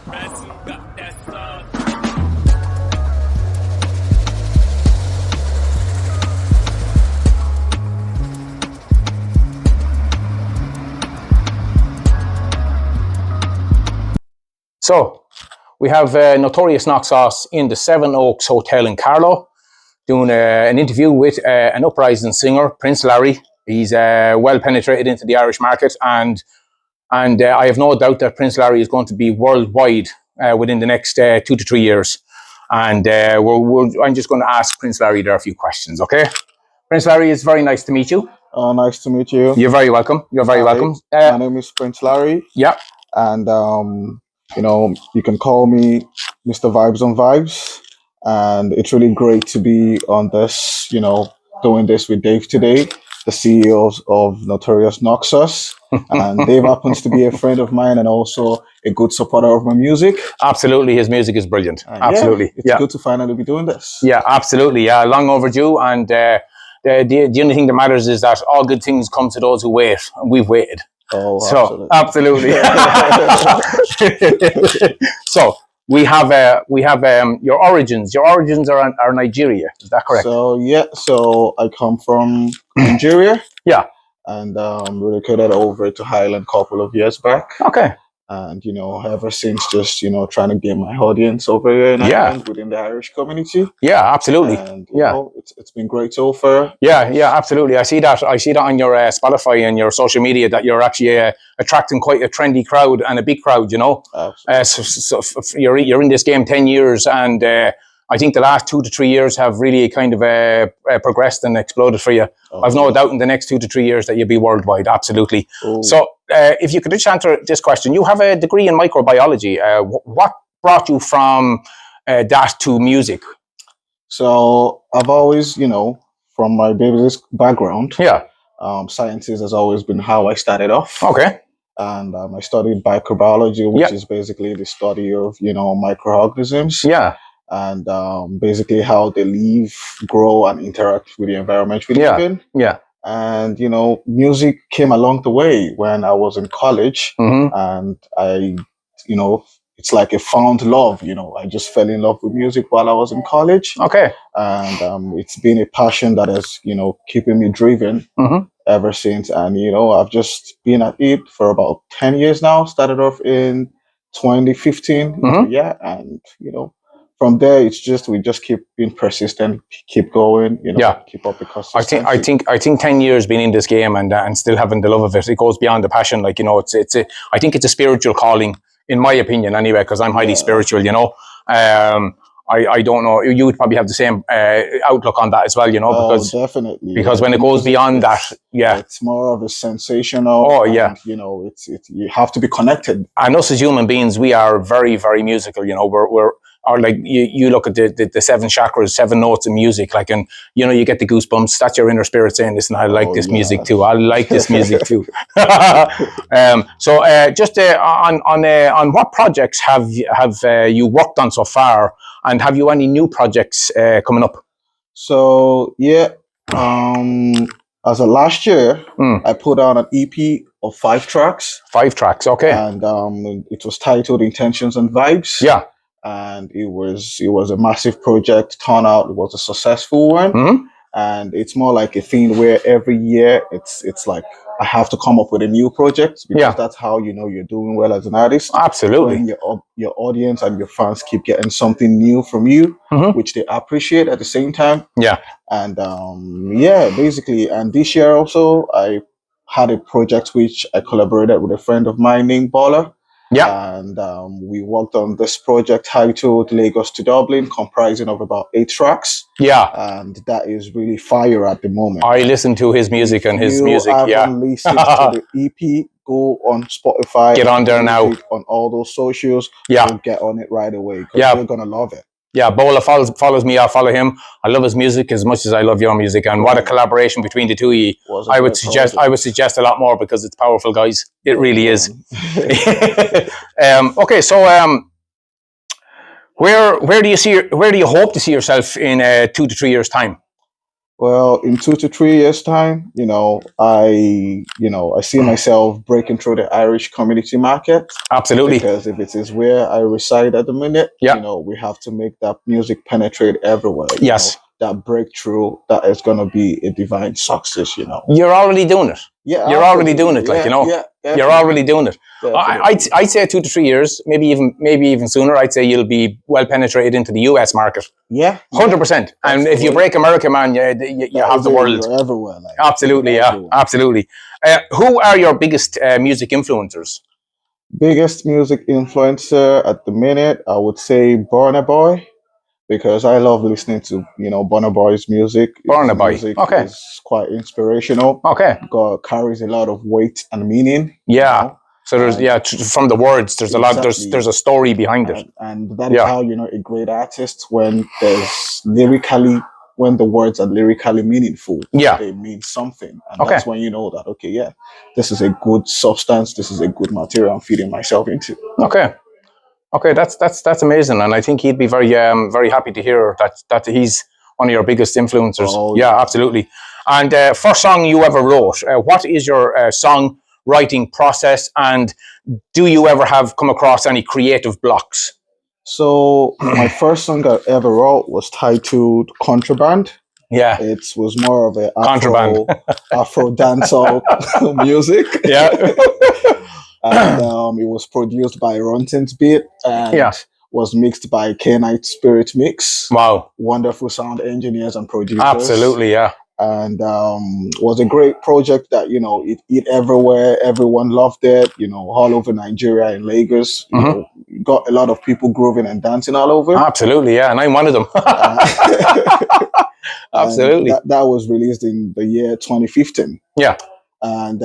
So, we have Notorious Nok Sauce in the Seven Oaks Hotel in Carlow, doing an interview with an uprising singer, Prince Larry. He's well penetrated into the Irish market, and I have no doubt that Prince Larry is going to be worldwide within the next 2 to 3 years. And I'm just going to ask Prince Larry there a few questions, okay? Prince Larry, it's very nice to meet you. Oh, nice to meet you. You're very welcome. You're very welcome. My name is Prince Larry. Yeah. And, you can call me Mr. Vibes on Vibes. And it's really great to be on this, doing this with Dave today, the CEO of Notorious Nok Sauce. And Dave happens to be a friend of mine and also a good supporter of my music. Absolutely. His music is brilliant. Absolutely. It's good to finally be doing this. Yeah, absolutely. Yeah, long overdue. And the only thing that matters is that all good things come to those who wait. And we've waited. Oh, so absolutely. So we have your origins. Your origins are Nigeria. Is that correct? So I come from Nigeria. Yeah. And relocated over to Highland a couple of years back. Okay. And ever since, just trying to gain my audience over here in Ireland within the Irish community. Yeah, absolutely. And it's been great so far. Yeah, absolutely. I see that on your Spotify and your social media that you're actually attracting quite a trendy crowd and a big crowd. Absolutely. So you're in this game 10 years, and I think the last 2 to 3 years have really kind of progressed and exploded for you. I've no doubt in the next 2 to 3 years that you'll be worldwide. Absolutely. Ooh. So if you could just answer this question, you have a degree in microbiology. What brought you from that to music? So I've always, from my baby's background, sciences has always been how I started off. Okay. And I studied microbiology, which is basically the study of, microorganisms. Yeah. And basically how they live, grow, and interact with the environment we live in. Yeah. And, music came along the way when I was in college. Mm-hmm. And I, it's like a found love, I just fell in love with music while I was in college. Okay. And it's been a passion that has, keeping me driven ever since. And, I've just been at it for about 10 years now. Started off in 2015. Yeah. And, from there, it's just we just keep being persistent, keep going, keep up the consistency. I think 10 years being in this game and still having the love of it, it goes beyond the passion. Like I think it's a spiritual calling, in my opinion, anyway, because I'm highly spiritual. I don't know. You would probably have the same outlook on that as well, because definitely. Because when it goes beyond that, it's more of a sensational. Oh yeah. You have to be connected. And us as human beings, we are very, very musical. Or like you look at the seven chakras, 7 notes of music, like, and you get the goosebumps. That's your inner spirit saying, "Listen, I like this music too. I like this music too." So just on what projects have you worked on so far, and have you any new projects coming up? So as of last year, I put out an EP of 5 tracks. 5 tracks, okay. And it was titled "Intentions and Vibes." Yeah. And it was a massive project. Turnout, it was a successful one. And it's more like a thing where every year it's like I have to come up with a new project, because that's how you're doing well as an artist. Absolutely. When your audience and your fans keep getting something new from you, which they appreciate at the same time. Yeah. And basically, and this year also I had a project which I collaborated with a friend of mine named Baller. Yeah. And we worked on this project titled Lagos to Dublin, comprising of about 8 tracks. Yeah. And that is really fire at the moment. I listen to his music and his music. If you haven't listened to the EP, go on Spotify. Get on there now. On all those socials. Yeah. Get on it right away, because you're going to love it. Yeah, Bola follows me. I follow him. I love his music as much as I love your music, and what a collaboration between the two of you. I would suggest a lot more, because it's powerful, guys. It really is. Okay, so where do you hope to see yourself in 2 to 3 years' time? Well, in 2 to 3 years' time, I see myself breaking through the Irish community market. Absolutely. Because if it is where I reside at the minute, we have to make that music penetrate everywhere. Yes. That breakthrough that is going to be a divine success. You're already doing it. Yeah, you're already doing it. Yeah, you're already doing it. I'd say 2 to 3 years, maybe even sooner. I'd say you'll be well penetrated into the US market. Yeah, 100%. And if you break America, man, you have the world. You're everywhere. Absolutely, absolutely. Who are your biggest music influencers? Biggest music influencer at the minute, I would say Burna Boy, because I love listening to Burna Boy's music. Burna Boy, okay, is quite inspirational. Okay, God carries a lot of weight and meaning. Yeah. So there's from the words, there's a lot. There's a story behind it, and that is how a great artist, when when the words are lyrically meaningful, they mean something, and that's when you know that this is a good substance, this is a good material I'm feeding myself into. Okay, that's amazing, and I think he'd be very happy to hear that he's one of your biggest influencers. Oh, yeah, absolutely. And first song you ever wrote, what is your song writing process, and do you ever have come across any creative blocks? So my first song I ever wrote was titled Contraband. Yeah, it was more of a Contraband. Afro dancehall music. Yeah. And it was produced by Runton's Beat and was mixed by K-Night Spirit Mix. Wow. Wonderful sound engineers and producers. Absolutely, yeah. And was a great project that, it everywhere. Everyone loved it, all over Nigeria and Lagos. Got a lot of people grooving and dancing all over. Absolutely, yeah. And I'm one of them. Absolutely. That was released in the year 2015. Yeah. And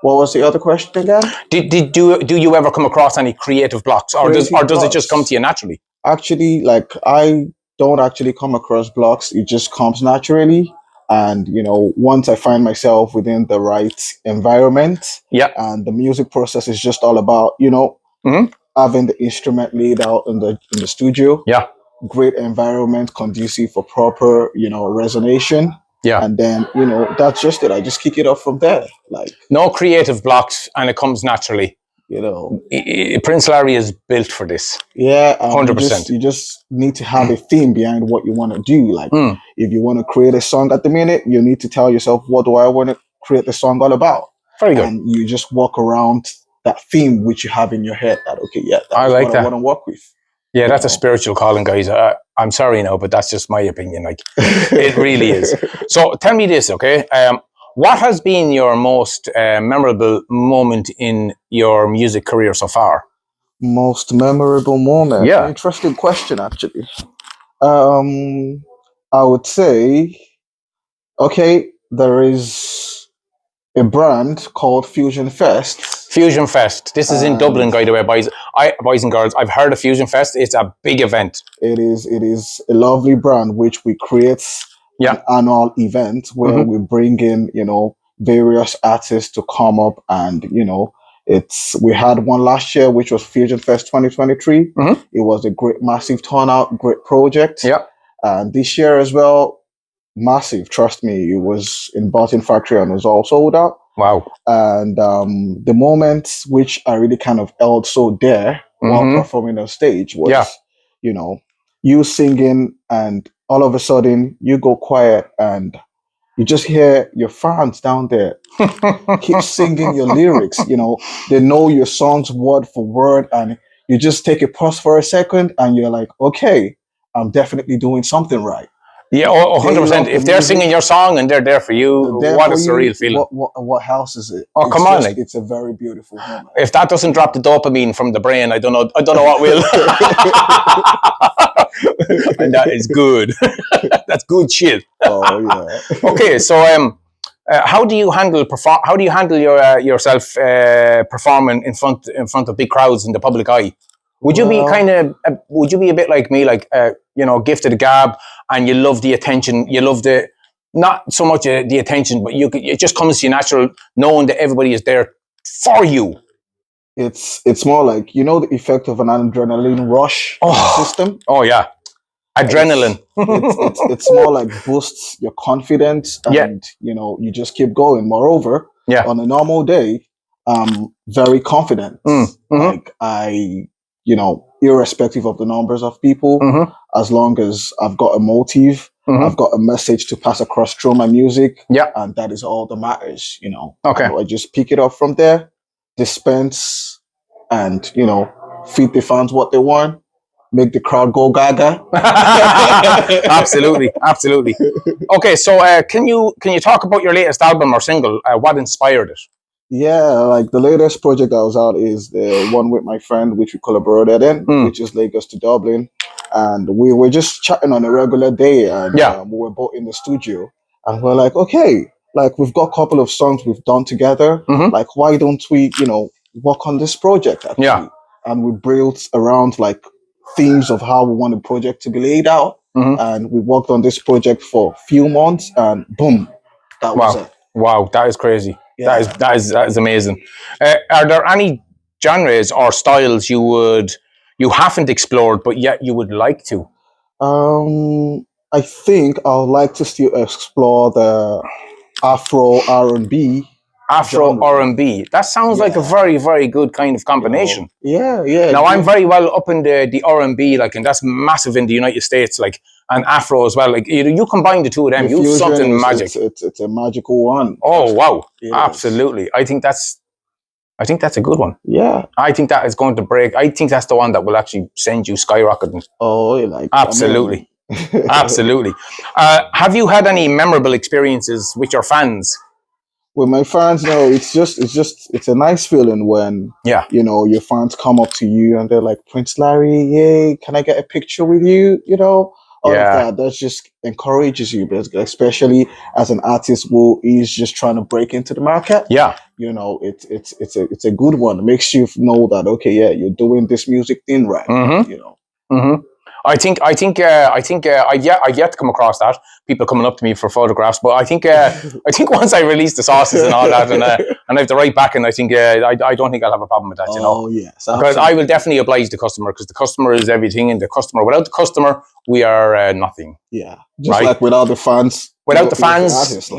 what was the other question again? Do you ever come across any creative blocks, or does it just come to you naturally? Actually, I don't actually come across blocks. It just comes naturally. And once I find myself within the right environment, and the music process is just all about having the instrument laid out in the studio. Yeah. Great environment, conducive for proper resonation. Yeah. And then, that's just it. I just kick it off from there. No creative blocks, and it comes naturally. Prince Larry is built for this. Yeah. 100%. You just need to have a theme behind what you want to do. If you want to create a song at the minute, you need to tell yourself, what do I want to create the song all about? Very good. And you just walk around that theme which you have in your head that, I like that. I want to work with. Yeah, that's a spiritual calling, guys. I'm sorry now, but that's just my opinion. It really is. So tell me this, okay? What has been your most memorable moment in your music career so far? Most memorable moment? Yeah. Interesting question, actually. I would say, there is a brand called Fusion Fest. Fusion Fest. This is in Dublin, by the way, boys and girls. I've heard of Fusion Fest. It's a big event. It is a lovely brand which we create an annual event where we bring in, various artists to come up, and we had one last year which was Fusion Fest 2023. It was a great, massive turnout, great project. Yeah. And this year as well, massive. Trust me, it was in Barton Factory and was all sold out. Wow. And the moment which I really kind of held so dear while performing on stage was, you singing, and all of a sudden you go quiet and you just hear your fans down there keep singing your lyrics. They know your songs word for word, and you just take a pause for a second and you're like, okay, I'm definitely doing something right. Yeah, 100%. If they're singing your song and they're there for you, what a surreal feeling. What house is it? Oh, come on. It's a very beautiful moment. If that doesn't drop the dopamine from the brain, I don't know what will. And that is good. That's good shit. Oh, yeah. Okay, so how do you handle yourself performing in front of big crowds in the public eye? Would you be a bit like me, gifted a gab, and you love the attention, you love not so much the attention, but it just comes to you natural, knowing that everybody is there for you? It's more like, the effect of an adrenaline rush system. Oh, yeah. Adrenaline. It's more like boosts your confidence, and you just keep going. Moreover, on a normal day, I'm very confident. Like irrespective of the numbers of people, as long as I've got a motive, I've got a message to pass across through my music, and that is all that matters. Okay. And I just pick it up from there, dispense, and feed the fans what they want. Make the crowd go gaga. Absolutely. Okay, so can you talk about your latest album or single? What inspired it? Yeah, like the latest project that was out is the one with my friend, which we collaborated in, which is Lagos to Dublin, and we were just chatting on a regular day, and we were both in the studio, and we're like, okay, like we've got a couple of songs we've done together, like why don't we, work on this project actually? And we built around like themes of how we want the project to be laid out, and we worked on this project for a few months, and boom, that was it. Wow, that is crazy. Yeah. That is amazing. Are there any genres or styles you haven't explored but yet you would like to? I think I'd like to still explore the Afro R&B. Afro R&B. That sounds like a very, very good kind of combination. Yeah. Now I'm very well up in the R&B, like, and that's massive in the United States, like, and Afro as well. Like, you combine the two of them, you have something magic. It's a magical one. Oh wow! Absolutely. I think that's a good one. Yeah. I think that is going to break. I think that's the one that will actually send you skyrocketing. Oh, like absolutely. Absolutely. Have you had any memorable experiences with your fans? With my fans, no, it's a nice feeling when your fans come up to you and they're like, Prince Larry, yay, can I get a picture with you? All of that just encourages you, especially as an artist who is just trying to break into the market. Yeah. It's a good one. It makes you know that, okay, you're doing this music thing right. I've yet to come across that, people coming up to me for photographs, but I think once I release the sauces and all that, and I have the right back, and I think I don't think I'll have a problem with that. Oh yes, because I will definitely oblige the customer, because the customer is everything, and without the customer we are nothing. Yeah, just like without the fans. Without the fans, artist,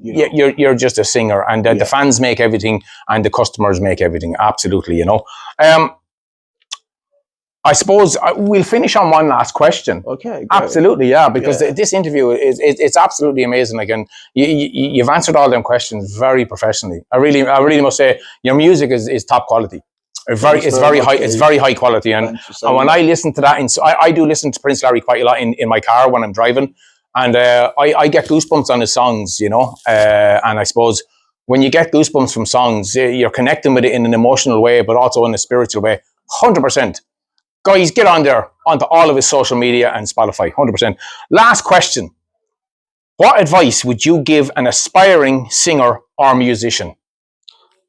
you're just a singer, and the fans make everything, and the customers make everything. Absolutely, I suppose we'll finish on one last question. Okay. Great. Absolutely, yeah, because this interview it's absolutely amazing. Again, you've answered all them questions very professionally. I really must say your music is top quality. It's very high quality, and when I listen to that, I do listen to Prince Larry quite a lot in my car when I'm driving, and I get goosebumps on his songs, and I suppose when you get goosebumps from songs, you're connecting with it in an emotional way, but also in a spiritual way. 100%. Guys, get on there, onto all of his social media and Spotify, 100%. Last question. What advice would you give an aspiring singer or musician?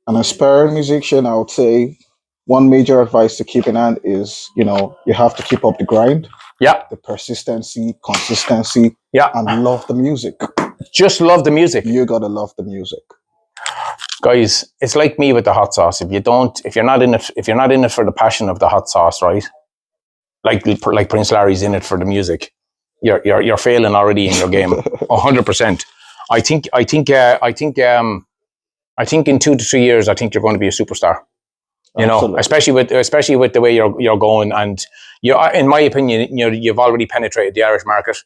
An aspiring musician, I would say, one major advice to keep in hand is, you have to keep up the grind. Yeah. The persistency, consistency. Yeah. And love the music. Just love the music. You gotta love the music. Guys, it's like me with the hot sauce. If you're not in it for the passion of the hot sauce, right? Like Prince Larry's in it for the music, you're failing already in your game. 100%. I think in 2 to 3 years, I think you're going to be a superstar. Especially with the way you're going, and in my opinion, you've already penetrated the Irish market.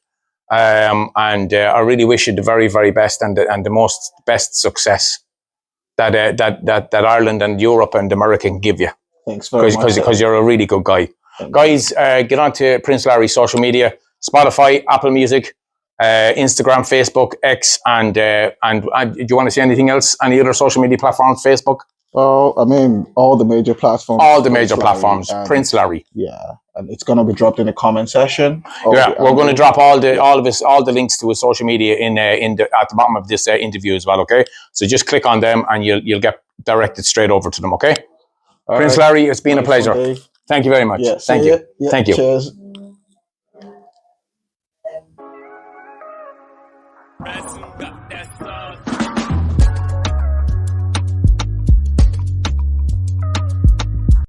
And I really wish you the very, very best and the best success that Ireland and Europe and America can give you. Thanks very much. Because you're a really good guy. Guys, get on to Prince Larry's social media: Spotify, Apple Music, Instagram, Facebook, X, and do you want to say anything else? Any other social media platforms? Facebook? Well, I mean, all the major platforms. All the major platforms. Prince Larry. Yeah, and it's gonna be dropped in the comment section. Yeah, we're going to drop all the links to his social media at the bottom of this interview as well. Okay, so just click on them and you'll get directed straight over to them. Okay, Prince Larry, it's been a pleasure. Thank you very much. Yeah, thank you. Yeah, thank you. Cheers.